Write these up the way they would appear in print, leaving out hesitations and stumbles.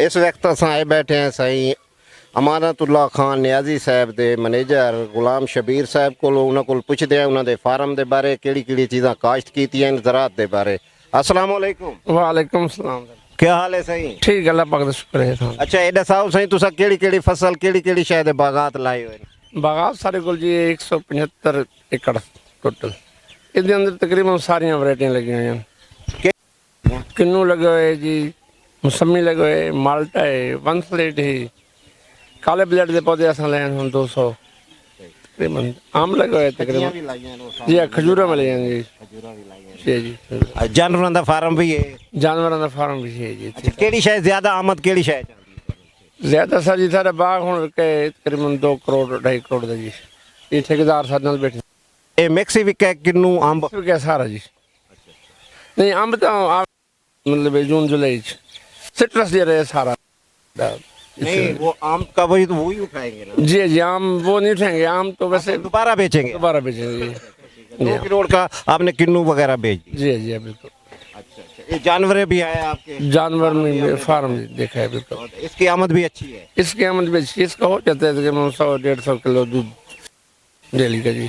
इस वक्त असां आए बैठे हैं साईं अमानतुल्ला खान नियाजी साहब दे मैनेजर गुलाम शबीर साहब को उन्होंने को पुछदे हैं उन्होंने फार्म के बारे केड़ी चीज़ां काश्त कीतियां ज़राअत के बारे। अस्सलाम वालेकुम। वालेकुम सलाम। क्या हाल है साईं? ठीक अल्लाह पाक दा शुक्र है। अच्छा ये दसाओ साईं तुसा केड़ी फसल केड़ी शायद बागात लाए हुए? बागात सारे कोल जी 175 एकड़ टोटल। इसके अंदर तकरीबन सारियां वैरायटियां लगी हुई हैं। किन्नू लगे हुए जी, मौसमी लगे हुए, माल्टा है, वनस्लेट है, काले ब्लेड के पौधे असां लाए हैं 200 तकरीबन। आम लगे हुए तकरीबन जी, खजूरा में लाए जी जी जी। जानवरों का फार्म भी है? जानवरों का फार्म भी है जी। केड़ी शायद ज्यादा आमद केड़ी शायद? ज्यादा सर जी सारे बाग हुण के तकरीबन 2 करोड़ 2.5 करोड़ दा जी। ये ठेकेदार सारे नाल बैठे। ये मैक्सी विक है किन्नू अंब क्या सारा जी? नहीं अंब तो मतलब जून जुलाई सिट्रस दे रहे सारा। नहीं वो आम का वही तो वही उठाएंगे ना? जी जी आम वो नहीं उठाएंगे, आम तो वैसे दोबारा बेचेंगे? दोबारा बेचेंगे। 2 करोड़ का आपने किन्नू वगैरह बेच दिया? जी जी बिल्कुल। अच्छा ये जानवर भी आए आपके? जानवर में फार्म देखा है बिल्कुल। इसकी आमद भी अच्छी है? इसकी आमद भी अच्छी, इसका हो जाता है 100-150 किलो दूध डेली का जी।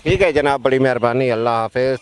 ठीक है जनाब, बड़ी मेहरबानी, अल्लाह हाफिज।